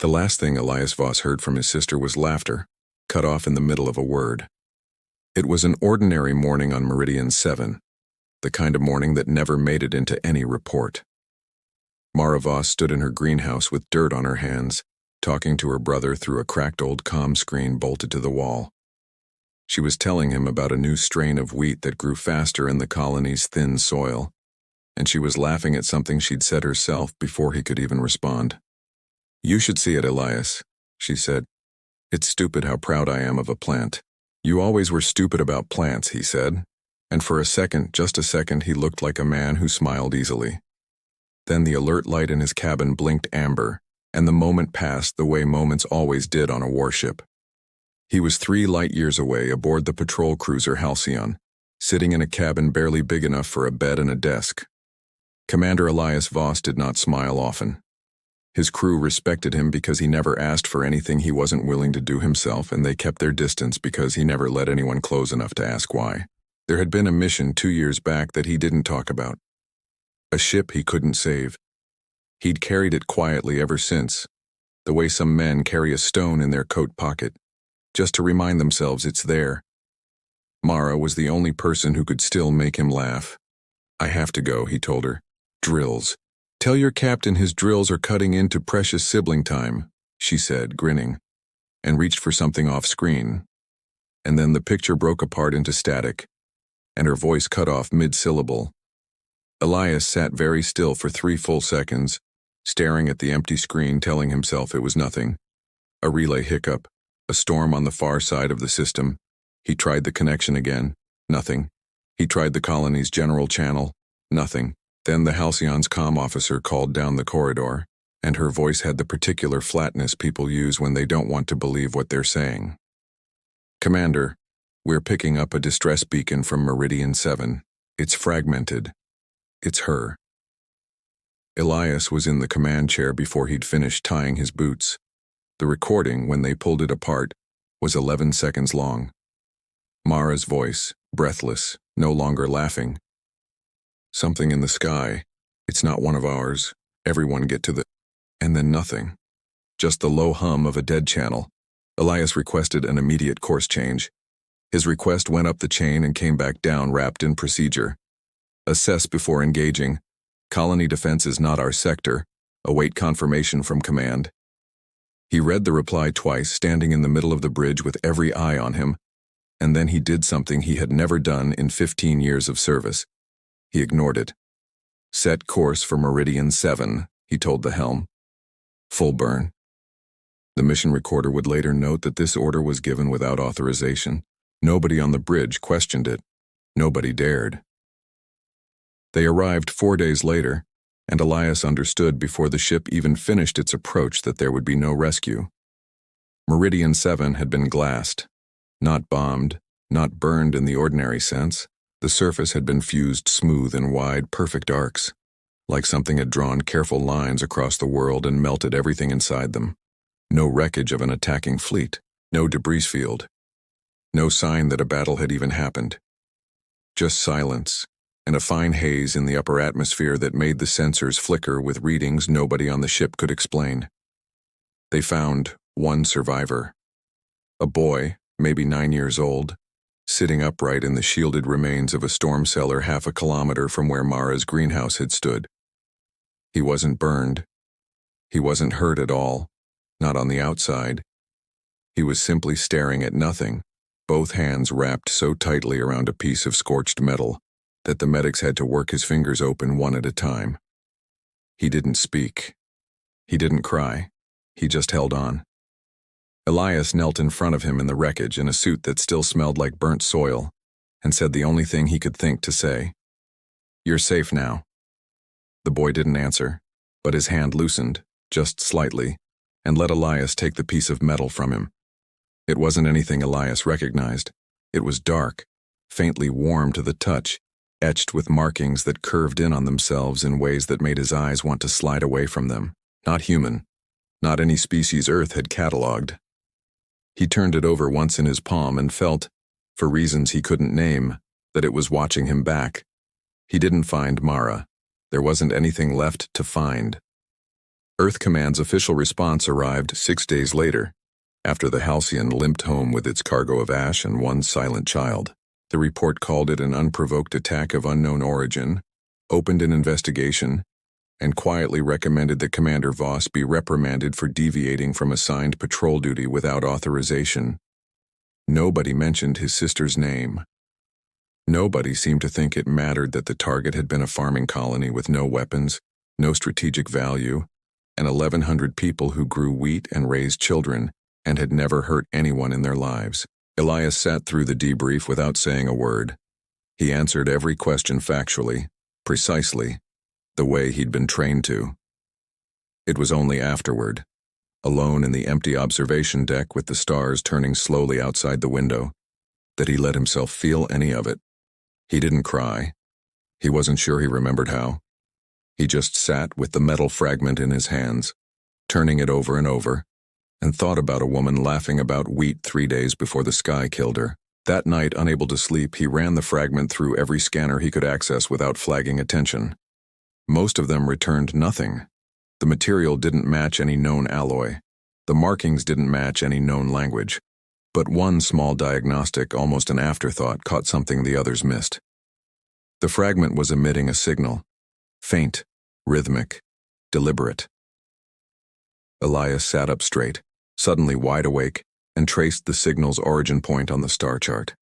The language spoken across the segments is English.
The last thing Elias Voss heard from his sister was laughter, cut off in the middle of a word. It was an ordinary morning on Meridian 7, the kind of morning that never made it into any report. Mara Voss stood in her greenhouse with dirt on her hands, talking to her brother through a cracked old comm screen bolted to the wall. She was telling him about a new strain of wheat that grew faster in the colony's thin soil, and she was laughing at something she'd said herself before he could even respond. "You should see it, Elias," she said. "It's stupid how proud I am of a plant." "You always were stupid about plants," he said, and for a second, just a second, he looked like a man who smiled easily. Then the alert light in his cabin blinked amber, and the moment passed the way moments always did on a warship. He was 3 light years away aboard the patrol cruiser Halcyon, sitting in a cabin barely big enough for a bed and a desk. Commander Elias Voss did not smile often. His crew respected him because he never asked for anything he wasn't willing to do himself, and they kept their distance because he never let anyone close enough to ask why. There had been a mission 2 years back that he didn't talk about. A ship he couldn't save. He'd carried it quietly ever since, the way some men carry a stone in their coat pocket, just to remind themselves it's there. Mara was the only person who could still make him laugh. "I have to go," he told her. "Drills. Tell your captain his drills are cutting into precious sibling time," she said, grinning, and reached for something off screen. And then the picture broke apart into static, and her voice cut off mid-syllable. Elias sat very still for 3 full seconds, staring at the empty screen, telling himself it was nothing. A relay hiccup, a storm on the far side of the system. He tried the connection again. Nothing. He tried the colony's general channel. Nothing. Then the Halcyon's comm officer called down the corridor, and her voice had the particular flatness people use when they don't want to believe what they're saying. "Commander, we're picking up a distress beacon from Meridian 7. It's fragmented. It's her." Elias was in the command chair before he'd finished tying his boots. The recording, when they pulled it apart, was 11 seconds long. Mara's voice, breathless, no longer laughing. "Something in the sky. It's not one of ours. Everyone get to the..." And then nothing. Just the low hum of a dead channel. Elias requested an immediate course change. His request went up the chain and came back down wrapped in procedure. "Assess before engaging. Colony defense is not our sector. Await confirmation from command." He read the reply twice, standing in the middle of the bridge with every eye on him, and then he did something he had never done in 15 years of service. He ignored it. "Set course for Meridian 7, he told the helm. "Full burn." The mission recorder would later note that this order was given without authorization. Nobody on the bridge questioned it. Nobody dared. They arrived 4 days later, and Elias understood before the ship even finished its approach that there would be no rescue. Meridian 7 had been glassed. Not bombed, not burned in the ordinary sense. The surface had been fused smooth in wide, perfect arcs, like something had drawn careful lines across the world and melted everything inside them. No wreckage of an attacking fleet, no debris field, no sign that a battle had even happened. Just silence, and a fine haze in the upper atmosphere that made the sensors flicker with readings nobody on the ship could explain. They found one survivor. A boy, maybe 9 years old, sitting upright in the shielded remains of a storm cellar half a kilometer from where Mara's greenhouse had stood. He wasn't burned. He wasn't hurt at all, not on the outside. He was simply staring at nothing, both hands wrapped so tightly around a piece of scorched metal that the medics had to work his fingers open one at a time. He didn't speak. He didn't cry. He just held on. Elias knelt in front of him in the wreckage in a suit that still smelled like burnt soil, and said the only thing he could think to say. "You're safe now." The boy didn't answer, but his hand loosened, just slightly, and let Elias take the piece of metal from him. It wasn't anything Elias recognized. It was dark, faintly warm to the touch, etched with markings that curved in on themselves in ways that made his eyes want to slide away from them. Not human. Not any species Earth had catalogued. He turned it over once in his palm and felt, for reasons he couldn't name, that it was watching him back. He didn't find Mara. There wasn't anything left to find. Earth Command's official response arrived 6 days later, after the Halcyon limped home with its cargo of ash and one silent child. The report called it an unprovoked attack of unknown origin, opened an investigation, and quietly recommended that Commander Voss be reprimanded for deviating from assigned patrol duty without authorization. Nobody mentioned his sister's name. Nobody seemed to think it mattered that the target had been a farming colony with no weapons, no strategic value, and 1,100 people who grew wheat and raised children and had never hurt anyone in their lives. Elias sat through the debrief without saying a word. He answered every question factually, precisely, the way he'd been trained to. It was only afterward, alone in the empty observation deck with the stars turning slowly outside the window, that he let himself feel any of it. He didn't cry. He wasn't sure he remembered how. He just sat with the metal fragment in his hands, turning it over and over, and thought about a woman laughing about wheat 3 days before the sky killed her. That night, unable to sleep, he ran the fragment through every scanner he could access without flagging attention. Most of them returned nothing. The material didn't match any known alloy. The markings didn't match any known language. But one small diagnostic, almost an afterthought, caught something the others missed. The fragment was emitting a signal. Faint, rhythmic, deliberate. Elias sat up straight, suddenly wide awake, and traced the signal's origin point on the star chart.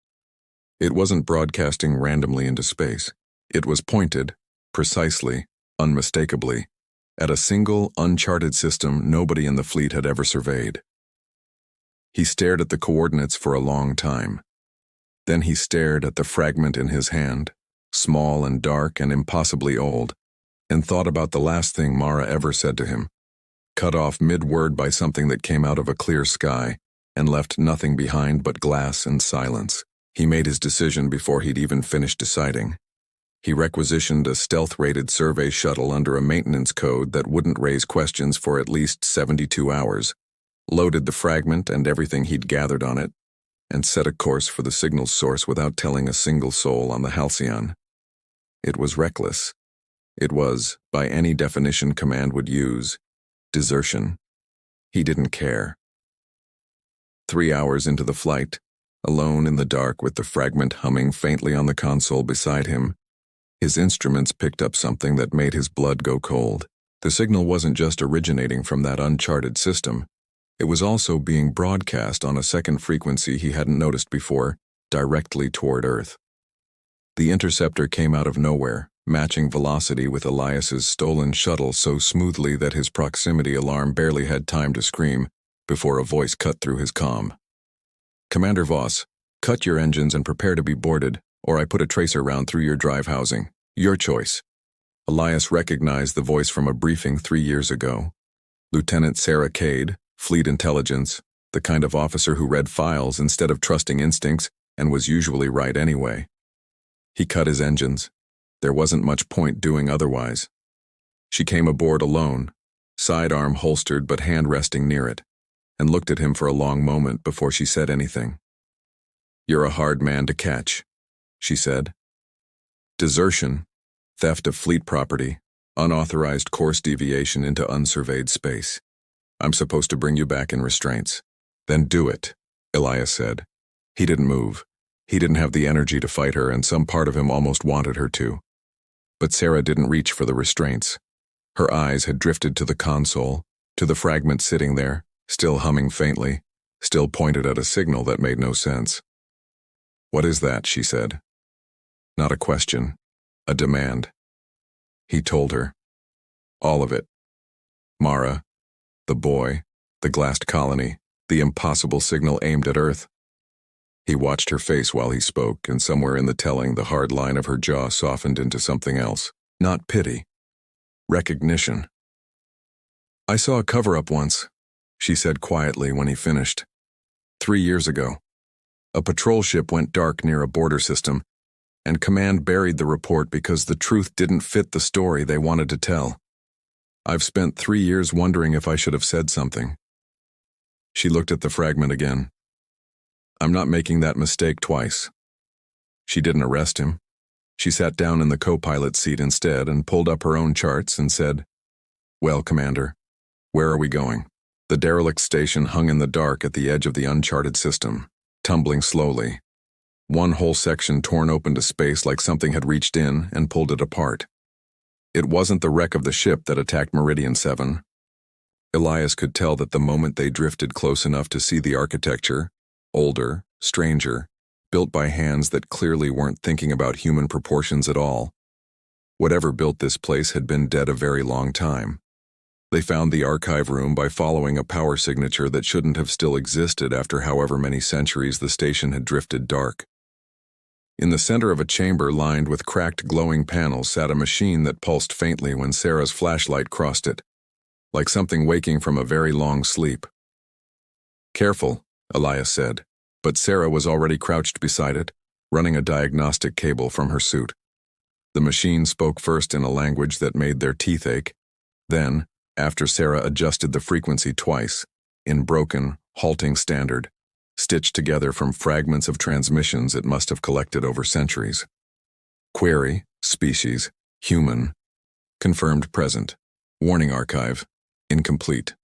It wasn't broadcasting randomly into space. It was pointed, precisely, unmistakably, at a single, uncharted system nobody in the fleet had ever surveyed. He stared at the coordinates for a long time. Then he stared at the fragment in his hand, small and dark and impossibly old, and thought about the last thing Mara ever said to him, cut off mid-word by something that came out of a clear sky and left nothing behind but glass and silence. He made his decision before he'd even finished deciding. He requisitioned a stealth-rated survey shuttle under a maintenance code that wouldn't raise questions for at least 72 hours, loaded the fragment and everything he'd gathered on it, and set a course for the signal source without telling a single soul on the Halcyon. It was reckless. It was, by any definition command would use, desertion. He didn't care. 3 hours into the flight, alone in the dark with the fragment humming faintly on the console beside him, his instruments picked up something that made his blood go cold. The signal wasn't just originating from that uncharted system. It was also being broadcast on a second frequency he hadn't noticed before, directly toward Earth. The interceptor came out of nowhere, matching velocity with Elias's stolen shuttle so smoothly that his proximity alarm barely had time to scream before a voice cut through his comm. Commander Voss, cut your engines and prepare to be boarded, or I put a tracer round through your drive housing. Your choice. Elias recognized the voice from a briefing 3 years ago. Lieutenant Sarah Cade, Fleet Intelligence, the kind of officer who read files instead of trusting instincts and was usually right anyway. He cut his engines. There wasn't much point doing otherwise. She came aboard alone, sidearm holstered but hand resting near it, and looked at him for a long moment before she said anything. You're a hard man to catch, she said. Desertion, theft of fleet property, unauthorized course deviation into unsurveyed space. I'm supposed to bring you back in restraints. Then do it, Elias said. He didn't move. He didn't have the energy to fight her, and some part of him almost wanted her to. But Sarah didn't reach for the restraints. Her eyes had drifted to the console, to the fragment sitting there, still humming faintly, still pointed at a signal that made no sense. What is that, she said. Not a question, a demand. He told her. All of it. Mara, the boy, the glassed colony, the impossible signal aimed at Earth. He watched her face while he spoke, and somewhere in the telling, the hard line of her jaw softened into something else. Not pity. Recognition. I saw a cover-up once, she said quietly when he finished. 3 years ago. A patrol ship went dark near a border system, and command buried the report because the truth didn't fit the story they wanted to tell. I've spent 3 years wondering if I should have said something. She looked at the fragment again. I'm not making that mistake twice. She didn't arrest him. She sat down in the co-pilot seat instead and pulled up her own charts and said, Well, Commander, Where are we going? The derelict station hung in the dark at the edge of the uncharted system, tumbling slowly. One whole section torn open to space like something had reached in and pulled it apart. It wasn't the wreck of the ship that attacked Meridian 7. Elias could tell that the moment they drifted close enough to see the architecture, older, stranger, built by hands that clearly weren't thinking about human proportions at all. Whatever built this place had been dead a very long time. They found the archive room by following a power signature that shouldn't have still existed after however many centuries the station had drifted dark. In the center of a chamber lined with cracked glowing panels sat a machine that pulsed faintly when Sarah's flashlight crossed it, like something waking from a very long sleep. "Careful," Elias said, but Sarah was already crouched beside it, running a diagnostic cable from her suit. The machine spoke first in a language that made their teeth ache, then, after Sarah adjusted the frequency twice, in broken, halting standard, stitched together from fragments of transmissions it must have collected over centuries. Query, species, human, confirmed present. Warning archive, incomplete.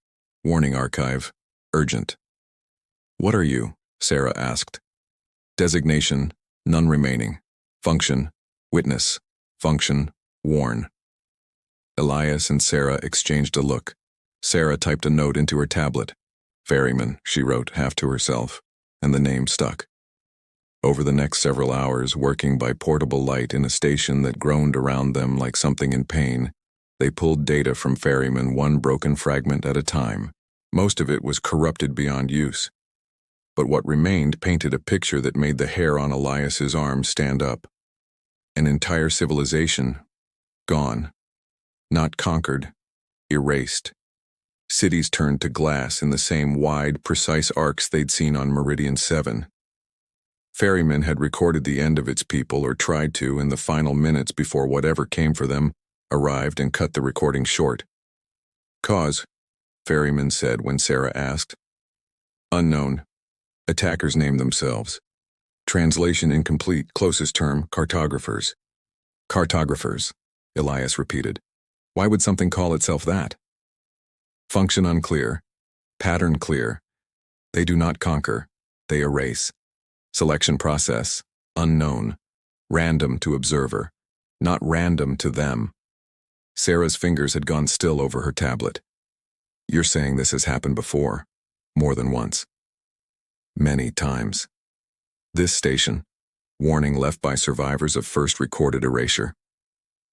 Warning archive, urgent. "What are you?" Sarah asked. Designation, none remaining. Function, witness. Function, warn. Elias and Sarah exchanged a look. Sarah typed a note into her tablet. "Ferryman," she wrote, half to herself, and the name stuck. Over the next several hours, working by portable light in a station that groaned around them like something in pain, they pulled data from Ferryman one broken fragment at a time. Most of it was corrupted beyond use. But what remained painted a picture that made the hair on Elias's arm stand up. An entire civilization, gone. Not conquered, erased. Cities turned to glass in the same wide, precise arcs they'd seen on Meridian 7. Ferryman had recorded the end of its people, or tried to, in the final minutes before whatever came for them arrived and cut the recording short. "Cause," Ferryman said when Sarah asked. "Unknown. Attackers named themselves. Translation incomplete, closest term, cartographers." "Cartographers," Elias repeated. "Why would something call itself that?" "Function unclear. Pattern clear. They do not conquer. They erase. Selection process, unknown. Random to observer. Not random to them." Sarah's fingers had gone still over her tablet. "You're saying this has happened before. More than once." "Many times. This station, warning left by survivors of first recorded erasure.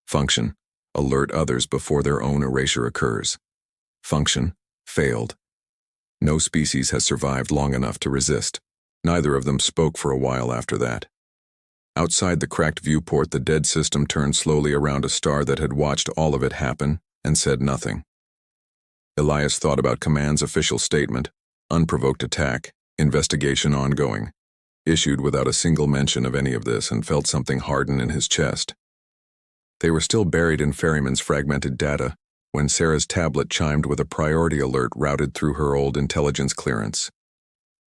Function, alert others before their own erasure occurs. Function, failed. No species has survived long enough to resist." Neither of them spoke for a while after that. Outside the cracked viewport, the dead system turned slowly around a star that had watched all of it happen and said nothing. Elias thought about Command's official statement, unprovoked attack, investigation ongoing, issued without a single mention of any of this, and felt something harden in his chest. They were still buried in Ferryman's fragmented data when Sarah's tablet chimed with a priority alert routed through her old intelligence clearance.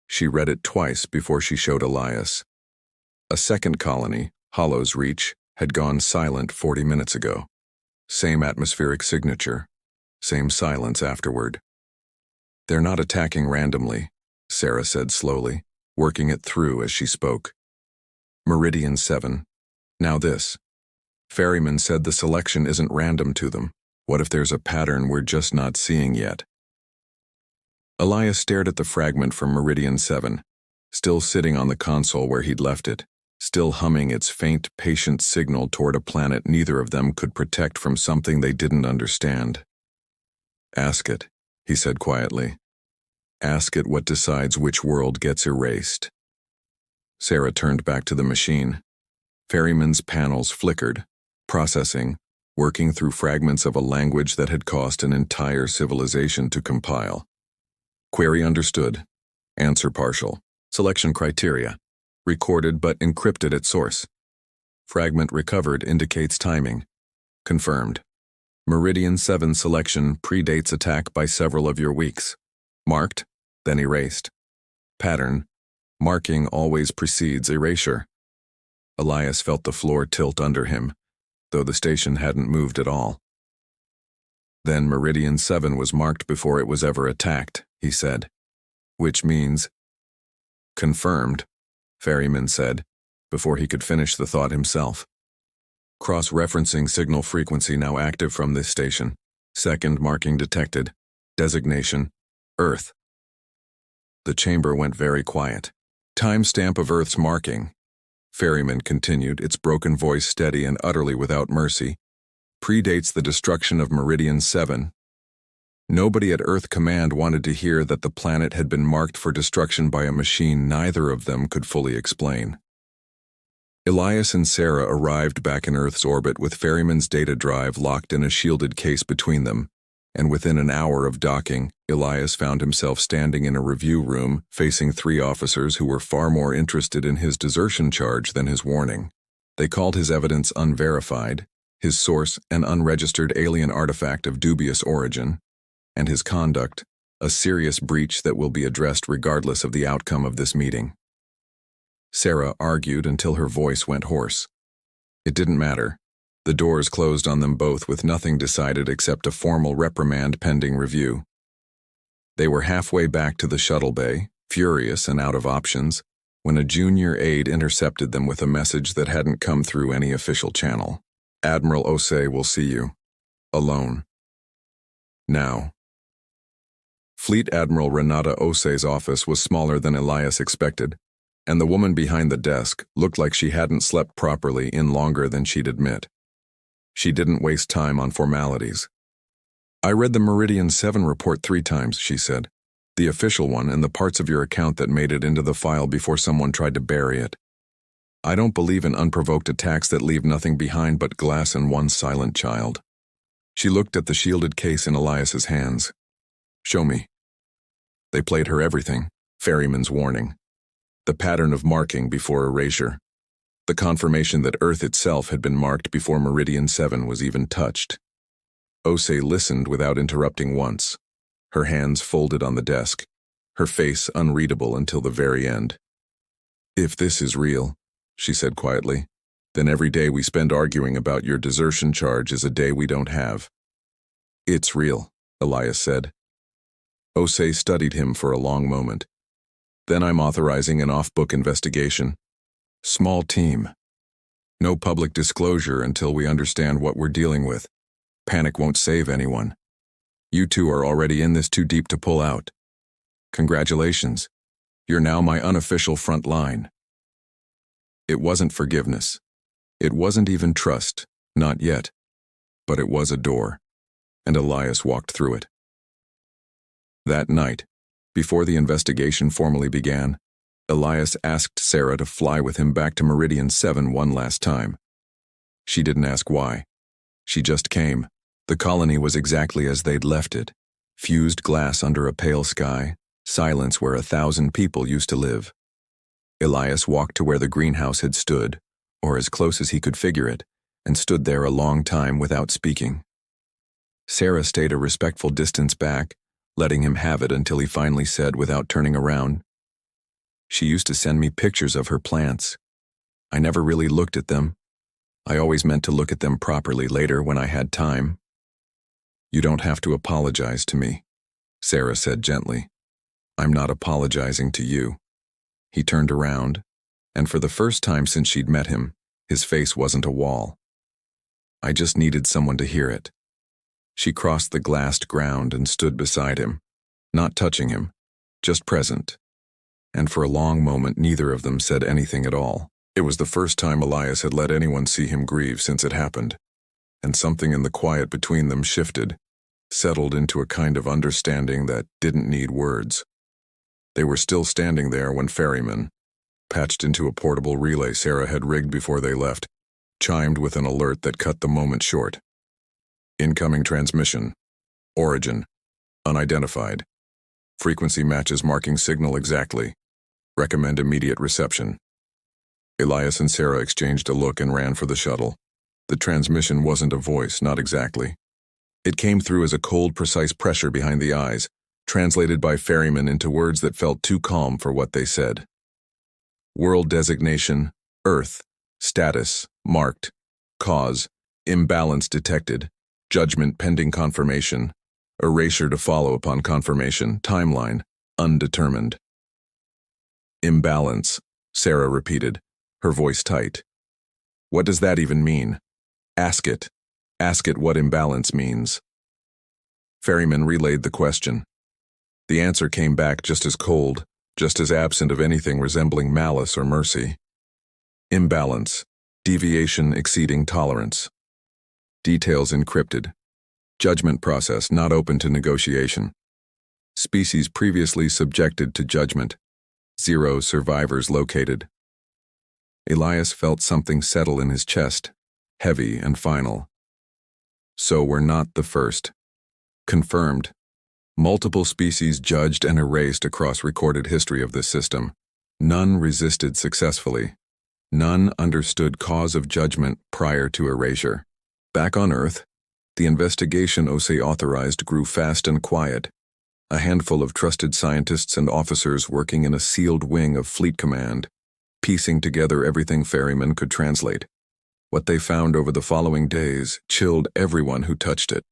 She read it twice before she showed Elias. A second colony, Hollow's Reach, had gone silent 40 minutes ago. Same atmospheric signature. Same silence afterward. "They're not attacking randomly," Sarah said slowly, working it through as she spoke. "Meridian 7. Now this. Ferryman said the selection isn't random to them. What if there's a pattern we're just not seeing yet?" Elias stared at the fragment from Meridian 7, still sitting on the console where he'd left it, still humming its faint, patient signal toward a planet neither of them could protect from something they didn't understand. "Ask it," he said quietly. "Ask it what decides which world gets erased." Sarah turned back to the machine. Ferryman's panels flickered, processing, working through fragments of a language that had cost an entire civilization to compile. Query understood. Answer partial. Selection criteria. Recorded but encrypted at source. Fragment recovered indicates timing. Confirmed. Meridian 7 selection predates attack by several of your weeks. Marked, then erased. Pattern. Marking always precedes erasure. Elias felt the floor tilt under him, though the station hadn't moved at all. Then Meridian 7 was marked before it was ever attacked, he said. Which means... Confirmed, Ferryman said, before he could finish the thought himself. Cross-referencing signal frequency now active from this station. Second marking detected. Designation, Earth. The chamber went very quiet. Timestamp of Earth's marking. Ferryman continued, its broken voice steady and utterly without mercy. Predates the destruction of Meridian 7. Nobody at Earth Command wanted to hear that the planet had been marked for destruction by a machine neither of them could fully explain. Elias and Sarah arrived back in Earth's orbit with Ferryman's data drive locked in a shielded case between them, and within an hour of docking, Elias found himself standing in a review room facing 3 officers who were far more interested in his desertion charge than his warning. They called his evidence unverified, his source an unregistered alien artifact of dubious origin, and his conduct a serious breach that will be addressed regardless of the outcome of this meeting. Sarah argued until her voice went hoarse. It didn't matter. The doors closed on them both with nothing decided except a formal reprimand pending review. They were halfway back to the shuttle bay, furious and out of options, when a junior aide intercepted them with a message that hadn't come through any official channel. Admiral Osei will see you. Alone. Now. Fleet Admiral Renata Osei's office was smaller than Elias expected, and the woman behind the desk looked like she hadn't slept properly in longer than she'd admit. She didn't waste time on formalities. I read the Meridian 7 report 3 times, she said. The official one and the parts of your account that made it into the file before someone tried to bury it. I don't believe in unprovoked attacks that leave nothing behind but glass and one silent child. She looked at the shielded case in Elias's hands. Show me. They played her everything, Ferryman's warning. The pattern of marking before erasure. The confirmation that Earth itself had been marked before Meridian 7 was even touched. Osei listened without interrupting once, her hands folded on the desk, her face unreadable until the very end. If this is real, she said quietly, then every day we spend arguing about your desertion charge is a day we don't have. It's real, Elias said. Osei studied him for a long moment. Then I'm authorizing an off-book investigation. Small team. No public disclosure until we understand what we're dealing with. Panic won't save anyone. You two are already in this too deep to pull out. Congratulations. You're now my unofficial front line. It wasn't forgiveness. It wasn't even trust, not yet. But it was a door, and Elias walked through it. That night, before the investigation formally began, Elias asked Sarah to fly with him back to Meridian 7 one last time. She didn't ask why. She just came. The colony was exactly as they'd left it. Fused glass under a pale sky, silence where 1,000 people used to live. Elias walked to where the greenhouse had stood, or as close as he could figure it, and stood there a long time without speaking. Sarah stayed a respectful distance back, letting him have it until he finally said without turning around, "She used to send me pictures of her plants. I never really looked at them. I always meant to look at them properly later when I had time." "You don't have to apologize to me," Sarah said gently. "I'm not apologizing to you." He turned around, and for the first time since she'd met him, his face wasn't a wall. "I just needed someone to hear it." She crossed the glassed ground and stood beside him, not touching him, just present. And for a long moment neither of them said anything at all. It was the first time Elias had let anyone see him grieve since it happened, and something in the quiet between them shifted, settled into a kind of understanding that didn't need words. They were still standing there when Ferryman, patched into a portable relay Sarah had rigged before they left, chimed with an alert that cut the moment short. "Incoming transmission. Origin. Unidentified. Frequency matches marking signal exactly. Recommend immediate reception." Elias and Sarah exchanged a look and ran for the shuttle. The transmission wasn't a voice, not exactly. It came through as a cold, precise pressure behind the eyes, translated by Ferryman into words that felt too calm for what they said. World designation, Earth. Status, marked. Cause, imbalance detected. Judgment pending confirmation. Erasure to follow upon confirmation. Timeline. Undetermined. Imbalance, Sarah repeated, her voice tight. What does that even mean? Ask it. Ask it what imbalance means. Ferryman relayed the question. The answer came back just as cold, just as absent of anything resembling malice or mercy. Imbalance. Deviation exceeding tolerance. Details encrypted. Judgment process not open to negotiation. Species previously subjected to judgment. 0 survivors located. Elias felt something settle in his chest, heavy and final. So we're not the first. Confirmed. Multiple species judged and erased across recorded history of this system. None resisted successfully. None understood cause of judgment prior to erasure. Back on Earth, the investigation OSE authorized grew fast and quiet. A handful of trusted scientists and officers working in a sealed wing of Fleet Command, piecing together everything Ferryman could translate. What they found over the following days chilled everyone who touched it.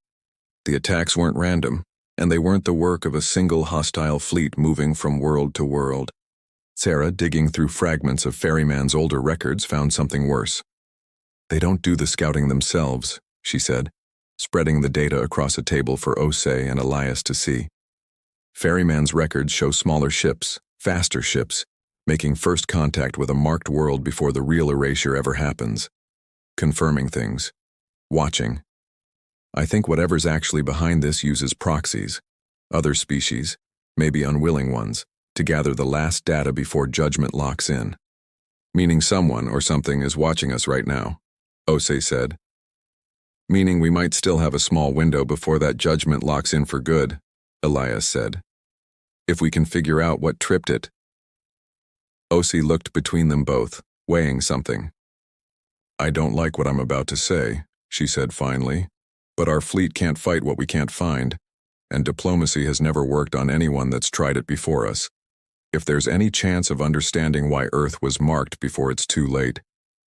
The attacks weren't random, and they weren't the work of a single hostile fleet moving from world to world. Sarah, digging through fragments of Ferryman's older records, found something worse. They don't do the scouting themselves, she said, spreading the data across a table for OSE and Elias to see. Ferryman's records show smaller ships, faster ships, making first contact with a marked world before the real erasure ever happens. Confirming things. Watching. I think whatever's actually behind this uses proxies, other species, maybe unwilling ones, to gather the last data before judgment locks in. Meaning someone or something is watching us right now, OSE said. Meaning we might still have a small window before that judgment locks in for good, Elias said. If we can figure out what tripped it. OSE looked between them both, weighing something. I don't like what I'm about to say, she said finally, but our fleet can't fight what we can't find, and diplomacy has never worked on anyone that's tried it before us. If there's any chance of understanding why Earth was marked before it's too late,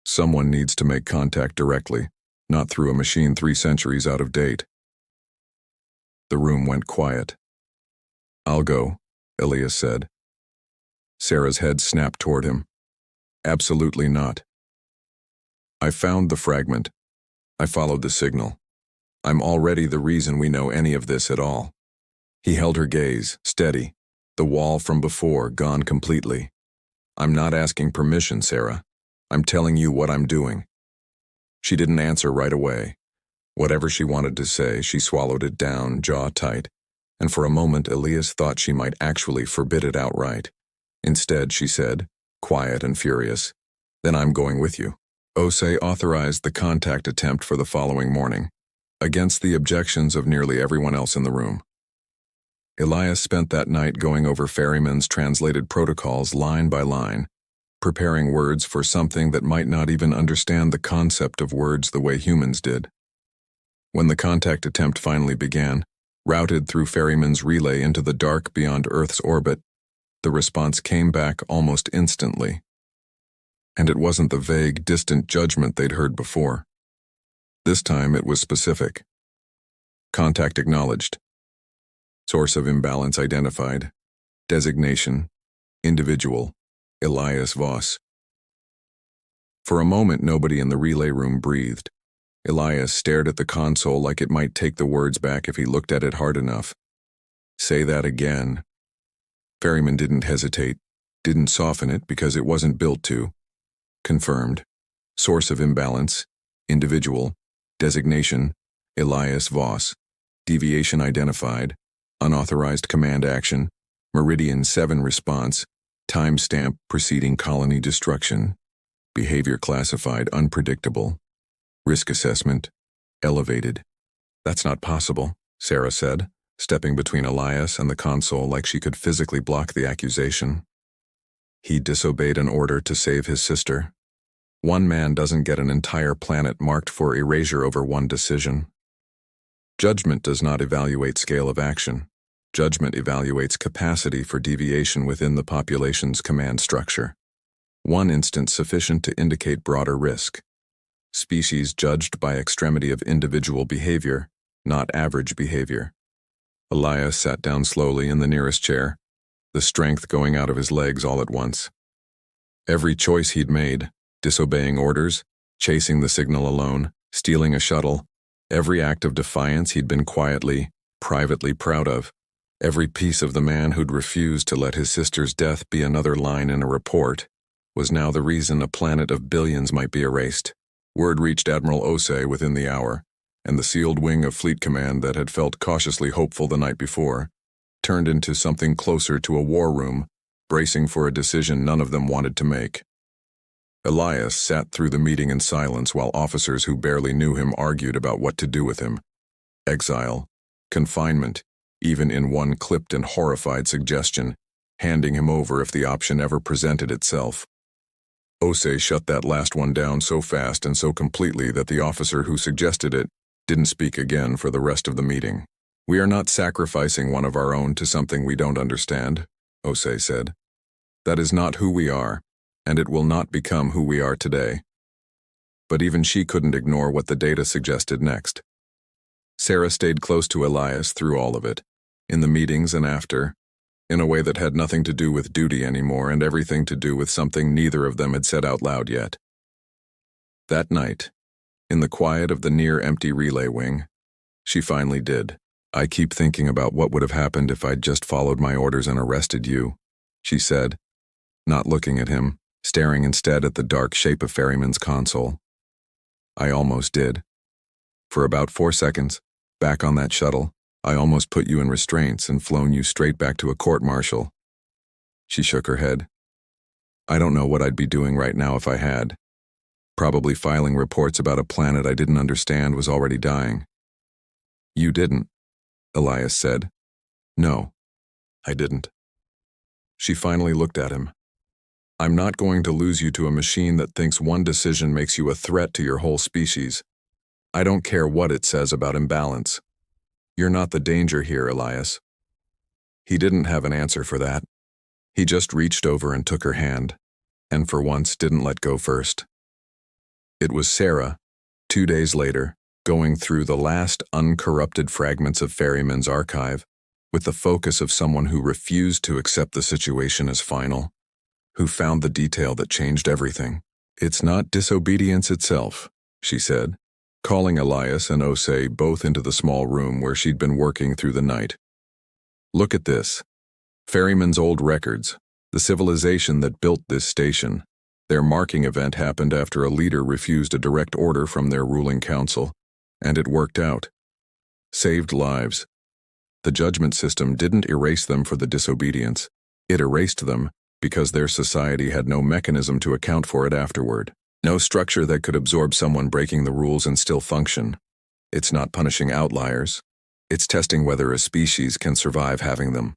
someone needs to make contact directly, not through a machine 3 centuries out of date. The room went quiet. I'll go, Elias said. Sarah's head snapped toward him. Absolutely not. I found the fragment. I followed the signal. I'm already the reason we know any of this at all. He held her gaze, steady, the wall from before gone completely. I'm not asking permission, Sarah. I'm telling you what I'm doing. She didn't answer right away. Whatever she wanted to say, she swallowed it down, jaw tight, and for a moment Elias thought she might actually forbid it outright. Instead, she said, quiet and furious, then I'm going with you. OSE authorized the contact attempt for the following morning, against the objections of nearly everyone else in the room. Elias spent that night going over Ferryman's translated protocols line by line, preparing words for something that might not even understand the concept of words the way humans did. When the contact attempt finally began, routed through Ferryman's relay into the dark beyond Earth's orbit, the response came back almost instantly. And it wasn't the vague, distant judgment they'd heard before. This time it was specific. Contact acknowledged. Source of imbalance identified. Designation. Individual. Elias Voss. For a moment nobody in the relay room breathed. Elias stared at the console like it might take the words back if he looked at it hard enough. Say that again. Ferryman didn't hesitate, didn't soften it because it wasn't built to. Confirmed. Source of imbalance. Individual. Designation. Elias Voss. Deviation identified. Unauthorized command action. Meridian 7 response. Timestamp preceding colony destruction. Behavior classified unpredictable. Risk assessment. Elevated. That's not possible, Sarah said, stepping between Elias and the console like she could physically block the accusation. He disobeyed an order to save his sister. One man doesn't get an entire planet marked for erasure over one decision. Judgment does not evaluate scale of action. Judgment evaluates capacity for deviation within the population's command structure. One instance sufficient to indicate broader risk. Species judged by extremity of individual behavior not average behavior. Elias sat down slowly in the nearest chair, the strength going out of his legs all at once. Every choice he'd made, disobeying orders, chasing the signal alone, stealing a shuttle, every act of defiance he'd been quietly, privately proud of, every piece of the man who'd refused to let his sister's death be another line in a report, was now the reason a planet of billions might be erased. Word reached Admiral Osei within the hour, and the sealed wing of Fleet Command that had felt cautiously hopeful the night before turned into something closer to a war room, bracing for a decision none of them wanted to make. Elias sat through the meeting in silence while officers who barely knew him argued about what to do with him. Exile, confinement, even in one clipped and horrified suggestion, handing him over if the option ever presented itself. Osei shut that last one down so fast and so completely that the officer who suggested it didn't speak again for the rest of the meeting. "We are not sacrificing one of our own to something we don't understand," Osei said. "That is not who we are, and it will not become who we are today." But even she couldn't ignore what the data suggested next. Sarah stayed close to Elias through all of it, in the meetings and after, in a way that had nothing to do with duty anymore and everything to do with something neither of them had said out loud yet. That night, in the quiet of the near-empty relay wing, she finally did. "I keep thinking about what would have happened if I'd just followed my orders and arrested you," she said, not looking at him, staring instead at the dark shape of Ferryman's console. "I almost did. For about 4 seconds, back on that shuttle, I almost put you in restraints and flown you straight back to a court-martial." She shook her head. "I don't know what I'd be doing right now if I had. Probably filing reports about a planet I didn't understand was already dying." "You didn't," Elias said. "No, I didn't." She finally looked at him. "I'm not going to lose you to a machine that thinks one decision makes you a threat to your whole species. I don't care what it says about imbalance. You're not the danger here, Elias." He didn't have an answer for that. He just reached over and took her hand, and for once didn't let go first. It was Sarah, 2 days later, going through the last uncorrupted fragments of Ferryman's archive, with the focus of someone who refused to accept the situation as final, who found the detail that changed everything. "It's not disobedience itself," she said, calling Elias and Osei both into the small room where she'd been working through the night. "Look at this. Ferryman's old records, the civilization that built this station. Their marking event happened after a leader refused a direct order from their ruling council, and it worked out. Saved lives. The judgment system didn't erase them for the disobedience. It erased them because their society had no mechanism to account for it afterward. No structure that could absorb someone breaking the rules and still function. It's not punishing outliers. It's testing whether a species can survive having them."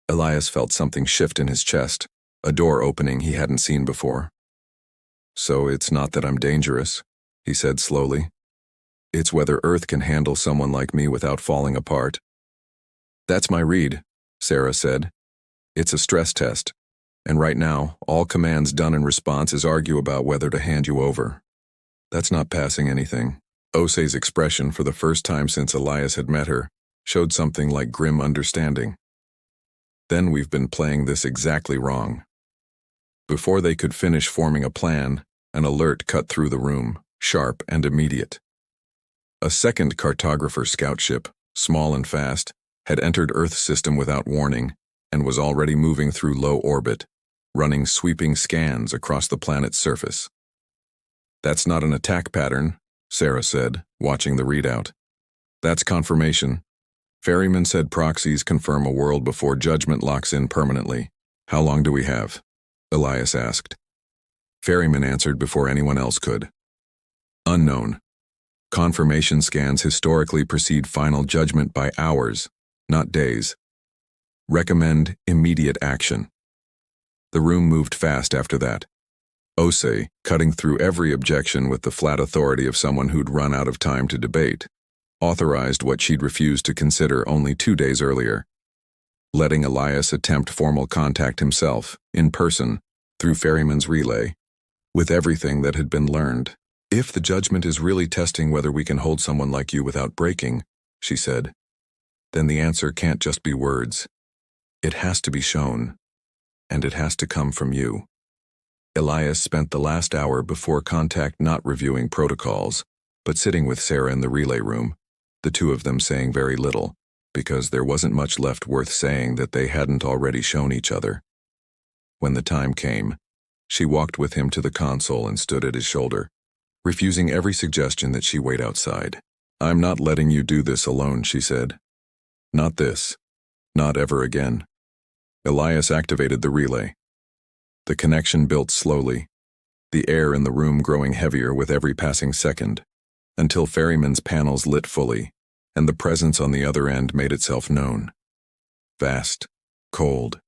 Elias felt something shift in his chest, a door opening he hadn't seen before. "So it's not that I'm dangerous," he said slowly. "It's whether Earth can handle someone like me without falling apart." "That's my read," Sarah said. "It's a stress test. And right now, all commands done in response is argue about whether to hand you over. That's not passing anything." Osei's expression, for the first time since Elias had met her, showed something like grim understanding. "Then we've been playing this exactly wrong." Before they could finish forming a plan, an alert cut through the room, sharp and immediate. A second cartographer scout ship, small and fast, had entered Earth's system without warning and was already moving through low orbit, running sweeping scans across the planet's surface. "That's not an attack pattern," Sarah said, watching the readout. "That's confirmation. Ferryman said proxies confirm a world before judgment locks in permanently. How long do we have?" Elias asked. Ferryman answered before anyone else could. "Unknown. Confirmation scans historically precede final judgment by hours, not days. Recommend immediate action." The room moved fast after that. Osei, cutting through every objection with the flat authority of someone who'd run out of time to debate, authorized what she'd refused to consider only 2 days earlier, letting Elias attempt formal contact himself, in person, through Ferryman's relay, with everything that had been learned. If the judgment is really testing whether we can hold someone like you without breaking, she said, then the answer can't just be words. It has to be shown, and it has to come from you. Elias spent the last hour before contact not reviewing protocols, but sitting with Sarah in the relay room, the two of them saying very little, because there wasn't much left worth saying that they hadn't already shown each other. When the time came, she walked with him to the console and stood at his shoulder, refusing every suggestion that she wait outside. "I'm not letting you do this alone," she said. "Not this. Not ever again." Elias activated the relay. The connection built slowly, the air in the room growing heavier with every passing second, until Ferryman's panels lit fully, and the presence on the other end made itself known. Vast, cold,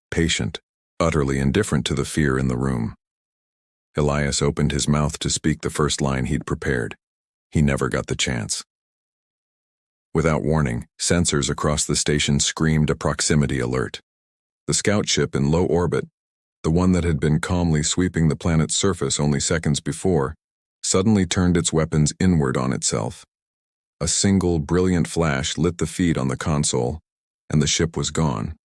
patient, utterly indifferent to the fear in the room. Elias opened his mouth to speak the first line he'd prepared. He never got the chance. Without warning, sensors across the station screamed a proximity alert. The scout ship in low orbit, the one that had been calmly sweeping the planet's surface only seconds before, suddenly turned its weapons inward on itself. A single, brilliant flash lit the feed on the console, and the ship was gone.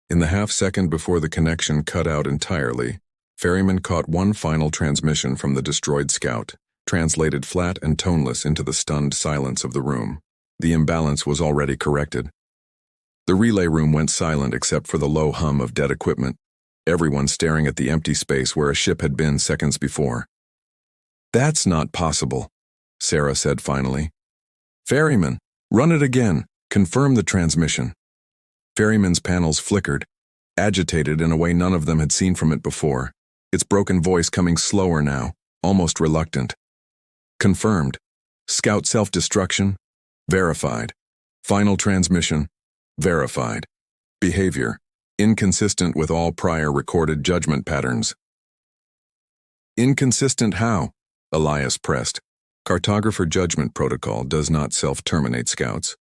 In the half-second before the connection cut out entirely, Ferryman caught one final transmission from the destroyed scout, translated flat and toneless into the stunned silence of the room. The imbalance was already corrected. The relay room went silent except for the low hum of dead equipment, everyone staring at the empty space where a ship had been seconds before. "That's not possible," Sarah said finally. "Ferryman, run it again. Confirm the transmission." Ferryman's panels flickered, agitated in a way none of them had seen from it before, its broken voice coming slower now, almost reluctant. "Confirmed. Scout self-destruction. Verified. Final transmission. Verified. Behavior. Inconsistent with all prior recorded judgment patterns." "Inconsistent how?" Elias pressed. "Cartographer judgment protocol does not self-terminate scouts.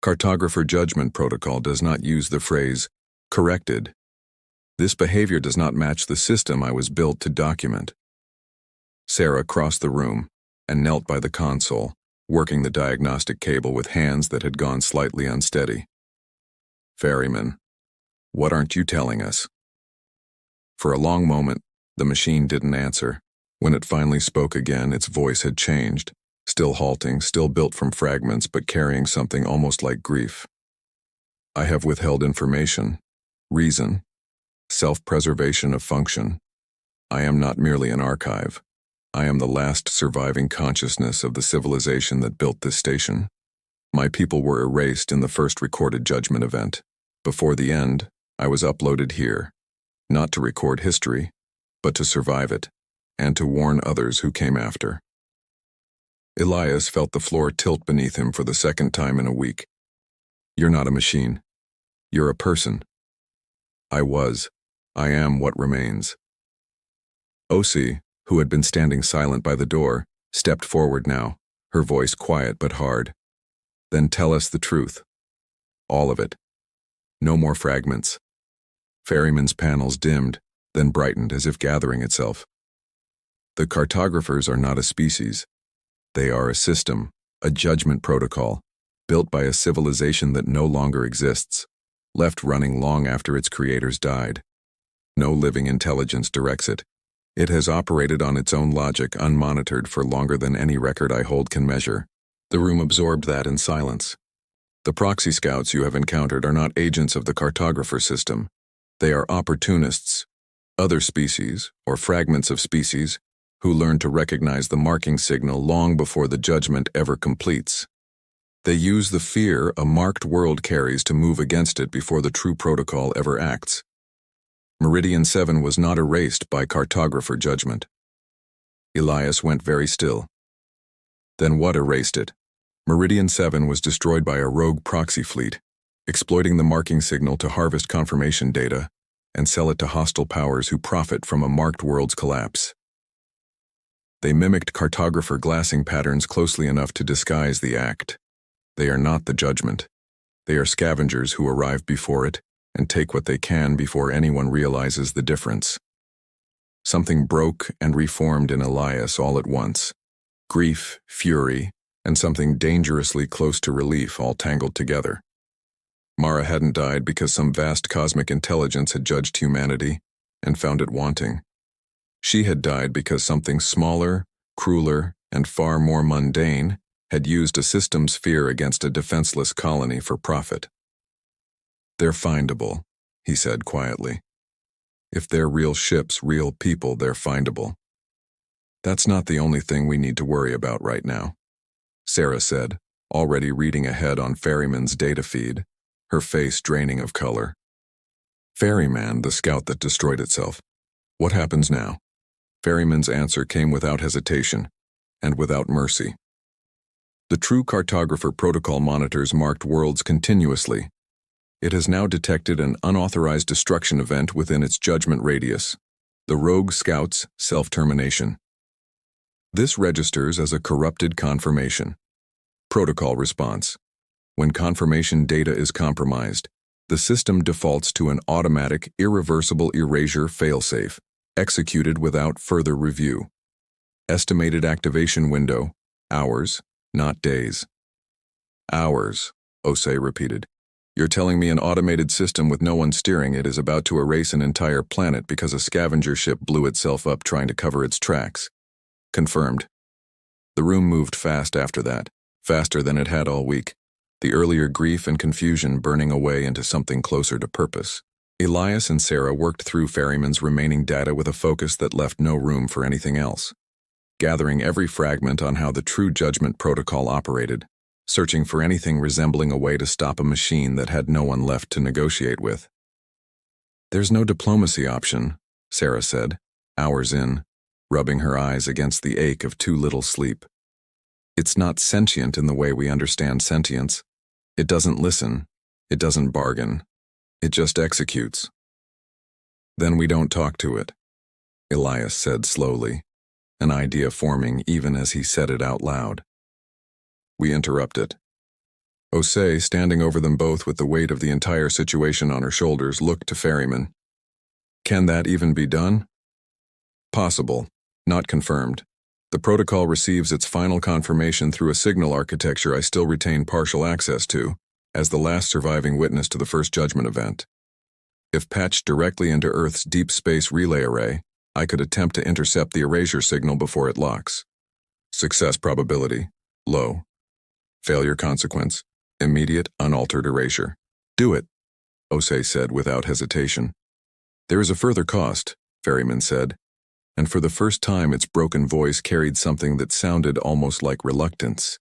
Cartographer judgment protocol does not use the phrase, corrected. This behavior does not match the system I was built to document." Sarah crossed the room and knelt by the console, working the diagnostic cable with hands that had gone slightly unsteady. "Ferryman, what aren't you telling us?" For a long moment, the machine didn't answer. When it finally spoke again, its voice had changed, still halting, still built from fragments, but carrying something almost like grief. "I have withheld information, reason, self-preservation of function. I am not merely an archive. I am the last surviving consciousness of the civilization that built this station. My people were erased in the first recorded judgment event. Before the end, I was uploaded here, not to record history, but to survive it, and to warn others who came after." Elias felt the floor tilt beneath him for the second time in a week. "You're not a machine. You're a person." I am what remains." Osi, who had been standing silent by the door, stepped forward now, her voice quiet but hard. "Then tell us the truth. All of it. No more fragments." Ferryman's panels dimmed, then brightened as if gathering itself. "The cartographers are not a species. They are a system, a judgment protocol, built by a civilization that no longer exists, left running long after its creators died. No living intelligence directs it. It has operated on its own logic, unmonitored for longer than any record I hold can measure." The room absorbed that in silence. "The proxy scouts you have encountered are not agents of the cartographer system. They are opportunists, other species, or fragments of species, who learn to recognize the marking signal long before the judgment ever completes. They use the fear a marked world carries to move against it before the true protocol ever acts. Meridian 7 was not erased by cartographer judgment." Elias went very still. "Then what erased it?" "Meridian 7 was destroyed by a rogue proxy fleet, exploiting the marking signal to harvest confirmation data and sell it to hostile powers who profit from a marked world's collapse. They mimicked cartographer glassing patterns closely enough to disguise the act. They are not the judgment. They are scavengers who arrive before it and take what they can before anyone realizes the difference." Something broke and reformed in Elias all at once. Grief, fury, and something dangerously close to relief all tangled together. Mara hadn't died because some vast cosmic intelligence had judged humanity and found it wanting. She had died because something smaller, crueler, and far more mundane had used a system's fear against a defenseless colony for profit. "They're findable," he said quietly. "If they're real ships, real people, they're findable. That's not the only thing we need to worry about right now," Sarah said, already reading ahead on Ferryman's data feed, her face draining of color. "Ferryman, the scout that destroyed itself. What happens now?" Ferryman's answer came without hesitation, and without mercy. The True Cartographer protocol monitors marked worlds continuously. It has now detected an unauthorized destruction event within its judgment radius, the Rogue Scout's self-termination. This registers as a corrupted confirmation. Protocol response. When confirmation data is compromised, the system defaults to an automatic, irreversible erasure failsafe, executed without further review. Estimated activation window, hours, not days. "Hours," Osei repeated. "You're telling me an automated system with no one steering it is about to erase an entire planet because a scavenger ship blew itself up trying to cover its tracks?" "Confirmed." The room moved fast after that, faster than it had all week, the earlier grief and confusion burning away into something closer to purpose. Elias and Sarah worked through Ferryman's remaining data with a focus that left no room for anything else, gathering every fragment on how the True Judgment protocol operated, searching for anything resembling a way to stop a machine that had no one left to negotiate with. "There's no diplomacy option," Sarah said, hours in, rubbing her eyes against the ache of too little sleep. "It's not sentient in the way we understand sentience. It doesn't listen. It doesn't bargain. It just executes." "Then we don't talk to it," Elias said slowly, an idea forming even as he said it out loud. "We interrupt it." Osei, standing over them both with the weight of the entire situation on her shoulders, looked to Ferryman. "Can that even be done?" "Possible, not confirmed. The protocol receives its final confirmation through a signal architecture I still retain partial access to, as the last surviving witness to the first judgment event. If patched directly into Earth's deep space relay array, I could attempt to intercept the erasure signal before it locks. Success probability, low. Failure consequence, immediate, unaltered erasure. "Do it," Osei said without hesitation. "There is a further cost," Ferryman said, and for the first time its broken voice carried something that sounded almost like reluctance.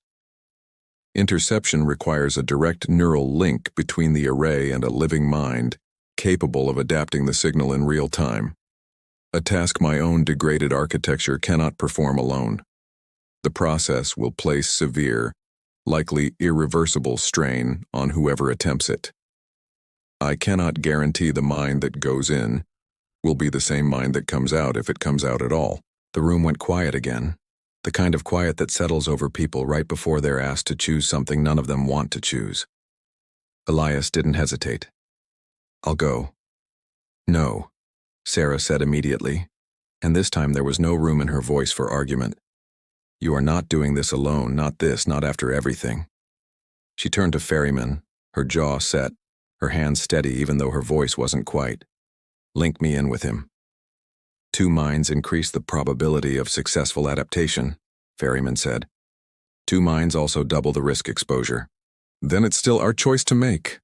"Interception requires a direct neural link between the array and a living mind, capable of adapting the signal in real time. A task my own degraded architecture cannot perform alone. The process will place severe, likely irreversible strain on whoever attempts it. I cannot guarantee the mind that goes in will be the same mind that comes out if it comes out at all." The room went quiet again, the kind of quiet that settles over people right before they're asked to choose something none of them want to choose. Elias didn't hesitate. "I'll go." "No," Sarah said immediately, and this time there was no room in her voice for argument. "You are not doing this alone, not after everything." She turned to Ferryman, her jaw set, her hands steady even though her voice wasn't quite. "Link me in with him." "Two minds increase the probability of successful adaptation," Ferryman said. "Two minds also double the risk exposure." "Then it's still our choice to make,"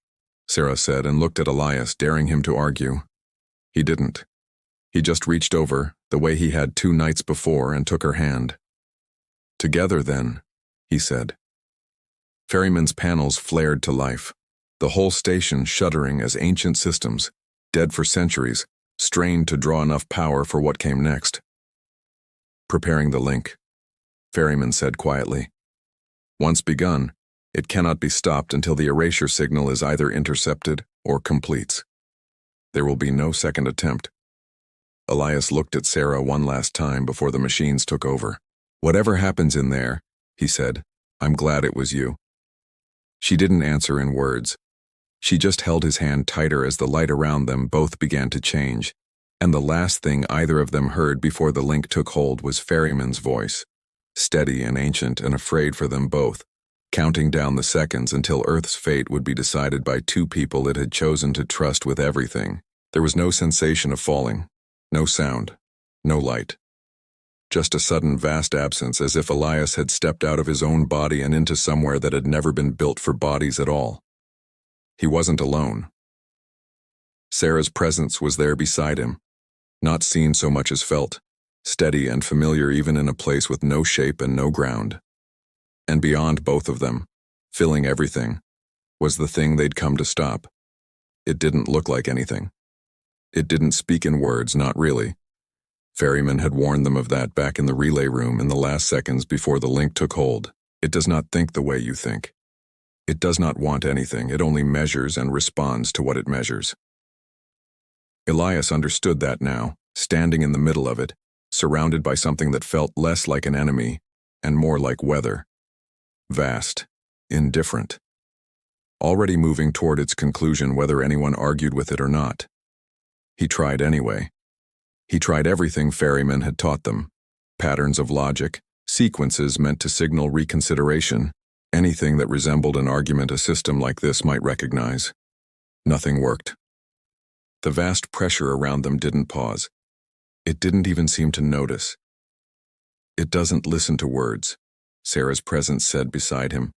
Sarah said and looked at Elias, daring him to argue. He didn't. He just reached over, the way he had 2 nights before, and took her hand. "Together, then," he said. Ferryman's panels flared to life, the whole station shuddering as ancient systems, dead for centuries, strained to draw enough power for what came next. "Preparing the link," Ferryman said quietly. "Once begun, it cannot be stopped until the erasure signal is either intercepted or completes. There will be no second attempt." Elias looked at Sarah one last time before the machines took over. "Whatever happens in there," he said, "I'm glad it was you." She didn't answer in words. She just held his hand tighter as the light around them both began to change, And the last thing either of them heard before the link took hold was Ferryman's voice, steady and ancient and afraid for them both, counting down the seconds until Earth's fate would be decided by two people it had chosen to trust with everything. There was no sensation of falling, no sound, no light. Just a sudden vast absence, as if Elias had stepped out of his own body and into somewhere that had never been built for bodies at all. He wasn't alone. Sarah's presence was there beside him, not seen so much as felt, steady and familiar even in a place with no shape and no ground. And beyond both of them, filling everything, was the thing they'd come to stop. It didn't look like anything. It didn't speak in words, not really. Ferryman had warned them of that back in the relay room in the last seconds before the link took hold. It does not think the way you think. It does not want anything, it only measures and responds to what it measures. Elias understood that now, standing in the middle of it, surrounded by something that felt less like an enemy and more like weather. Vast, indifferent. Already moving toward its conclusion whether anyone argued with it or not. He tried anyway. He tried everything Ferryman had taught them. Patterns of logic, sequences meant to signal reconsideration, anything that resembled an argument a system like this might recognize. Nothing worked. The vast pressure around them didn't pause. It didn't even seem to notice. It doesn't listen to words, Sarah's presence said beside him,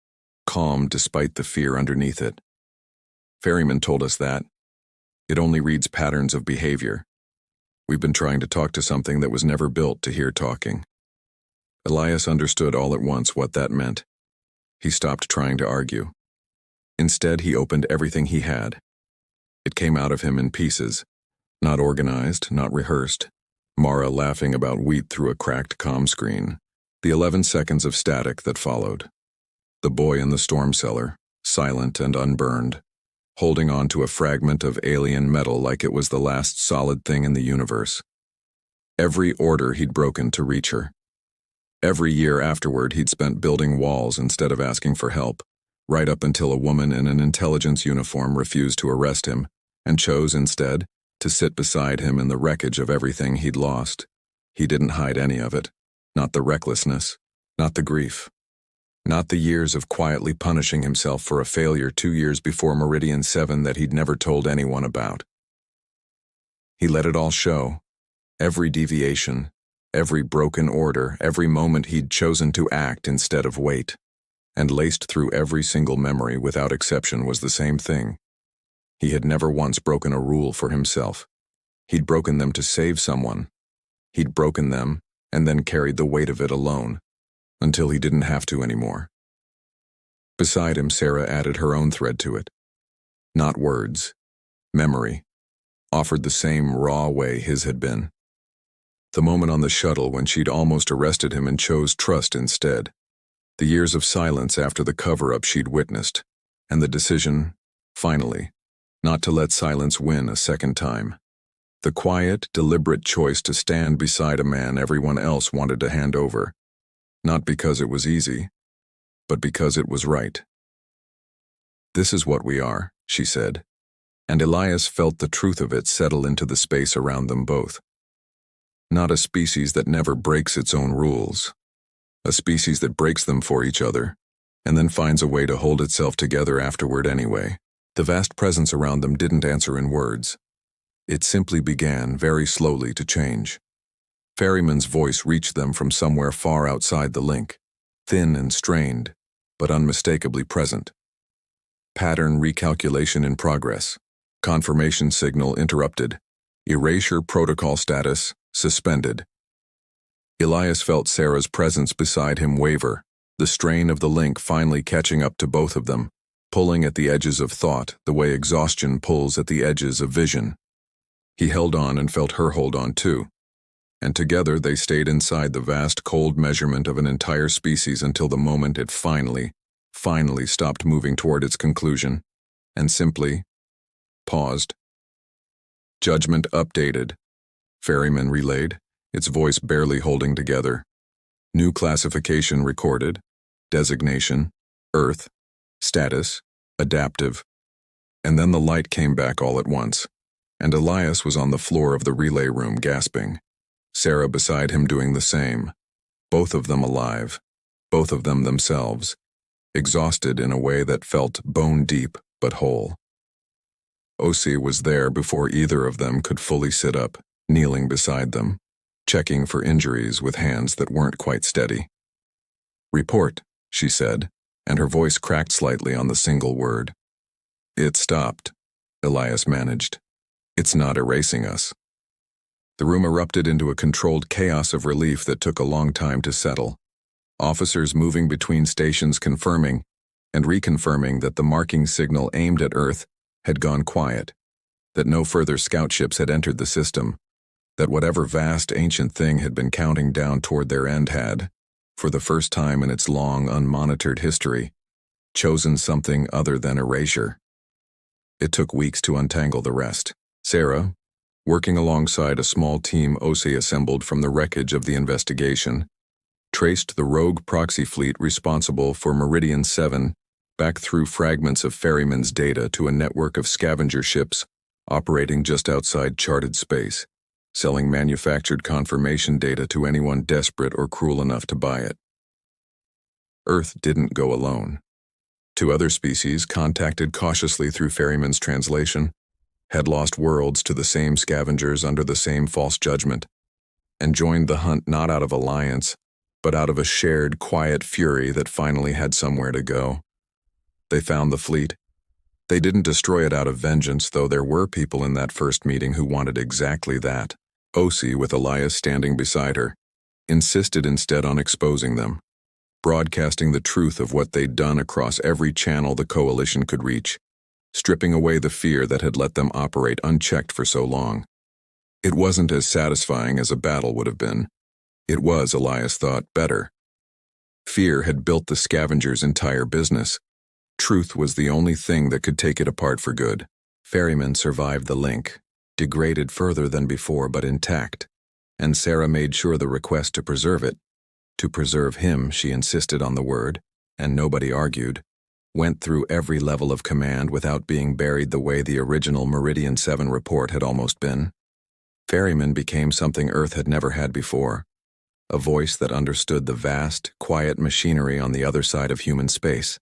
calm despite the fear underneath it. Ferryman told us that. It only reads patterns of behavior. We've been trying to talk to something that was never built to hear talking. Elias understood all at once what that meant. He stopped trying to argue. Instead, he opened everything he had. It came out of him in pieces, not organized, not rehearsed. Mara laughing about wheat through a cracked comm screen. The 11 seconds of static that followed. The boy in the storm cellar, silent and unburned, holding on to a fragment of alien metal like it was the last solid thing in the universe. Every order he'd broken to reach her. Every year afterward he'd spent building walls instead of asking for help, right up until a woman in an intelligence uniform refused to arrest him, and chose instead to sit beside him in the wreckage of everything he'd lost. He didn't hide any of it. Not the recklessness, not the grief. Not the years of quietly punishing himself for a failure 2 years before Meridian 7 that he'd never told anyone about. He let it all show. Every deviation, every broken order, every moment he'd chosen to act instead of wait. And laced through every single memory without exception was the same thing. He had never once broken a rule for himself. He'd broken them to save someone. He'd broken them and then carried the weight of it alone, until he didn't have to anymore. Beside him, Sarah added her own thread to it. Not words, memory, offered the same raw way his had been. The moment on the shuttle when she'd almost arrested him and chose trust instead. The years of silence after the cover-up she'd witnessed, and the decision, finally, not to let silence win a second time. The quiet, deliberate choice to stand beside a man everyone else wanted to hand over. Not because it was easy, but because it was right. This is what we are, she said, and Elias felt the truth of it settle into the space around them both. Not a species that never breaks its own rules. A species that breaks them for each other, and then finds a way to hold itself together afterward anyway. The vast presence around them didn't answer in words. It simply began, very slowly, to change. Ferryman's voice reached them from somewhere far outside the link, thin and strained, but unmistakably present. Pattern recalculation in progress. Confirmation signal interrupted. Erasure protocol status suspended. Elias felt Sarah's presence beside him waver, the strain of the link finally catching up to both of them, pulling at the edges of thought the way exhaustion pulls at the edges of vision. He held on and felt her hold on too, and together they stayed inside the vast cold measurement of an entire species until the moment it finally stopped moving toward its conclusion, and simply paused. Judgment updated, Ferryman relayed, its voice barely holding together. New classification recorded, designation, Earth, status, adaptive, and then the light came back all at once, and Elias was on the floor of the relay room gasping. Sarah beside him doing the same. Both of them alive. Both of them themselves. Exhausted in a way that felt bone-deep but whole. Osi was there before either of them could fully sit up, kneeling beside them, checking for injuries with hands that weren't quite steady. "Report," she said, and her voice cracked slightly on the single word. "It stopped," Elias managed. "It's not erasing us." The room erupted into a controlled chaos of relief that took a long time to settle. Officers moving between stations confirming and reconfirming that the marking signal aimed at Earth had gone quiet, that no further scout ships had entered the system, that whatever vast ancient thing had been counting down toward their end had, for the first time in its long, unmonitored history, chosen something other than erasure. It took weeks to untangle the rest. Sarah, working alongside a small team Osi assembled from the wreckage of the investigation, traced the rogue proxy fleet responsible for Meridian 7 back through fragments of ferrymen's data to a network of scavenger ships operating just outside charted space, selling manufactured confirmation data to anyone desperate or cruel enough to buy it. Earth didn't go alone. Two other species, contacted cautiously through ferryman's translation, had lost worlds to the same scavengers under the same false judgment, and joined the hunt not out of alliance, but out of a shared, quiet fury that finally had somewhere to go. They found the fleet. They didn't destroy it out of vengeance, though there were people in that first meeting who wanted exactly that. Osi, with Elias standing beside her, insisted instead on exposing them, broadcasting the truth of what they'd done across every channel the coalition could reach, stripping away the fear that had let them operate unchecked for so long. It wasn't as satisfying as a battle would have been. It was, Elias thought, better. Fear had built the scavengers' entire business. Truth was the only thing that could take it apart for good. Ferryman survived the link, degraded further than before but intact, and Sarah made sure the request to preserve it, to preserve him, she insisted on the word, and nobody argued, went through every level of command without being buried the way the original Meridian 7 report had almost been. Ferryman became something Earth had never had before, a voice that understood the vast, quiet machinery on the other side of human space,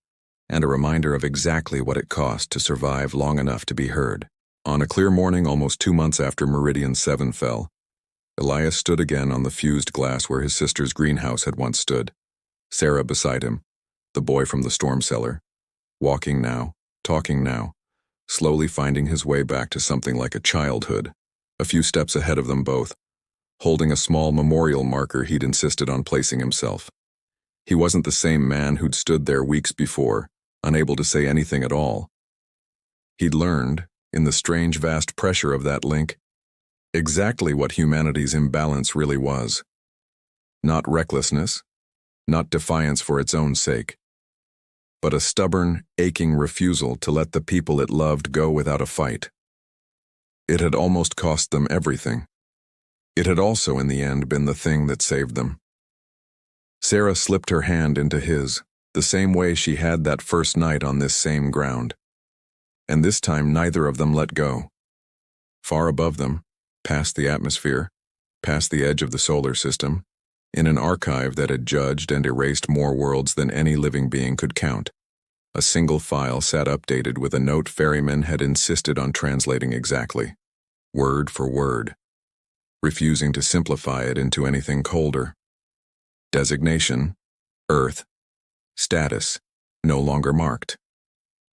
and a reminder of exactly what it cost to survive long enough to be heard. On a clear morning almost 2 months after Meridian 7 fell, Elias stood again on the fused glass where his sister's greenhouse had once stood, Sarah beside him, the boy from the storm cellar, walking now, talking now, slowly finding his way back to something like a childhood, a few steps ahead of them both, holding a small memorial marker he'd insisted on placing himself. He wasn't the same man who'd stood there weeks before, unable to say anything at all. He'd learned, in the strange vast pressure of that link, exactly what humanity's imbalance really was. Not recklessness, not defiance for its own sake, but a stubborn, aching refusal to let the people it loved go without a fight. It had almost cost them everything. It had also, in the end, been the thing that saved them. Sarah slipped her hand into his, the same way she had that first night on this same ground. And this time neither of them let go. Far above them, past the atmosphere, past the edge of the solar system, in an archive that had judged and erased more worlds than any living being could count, a single file sat updated with a note Ferryman had insisted on translating exactly, word for word, refusing to simplify it into anything colder. Designation, Earth. Status, no longer marked.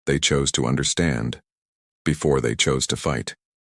They chose to understand, before they chose to fight.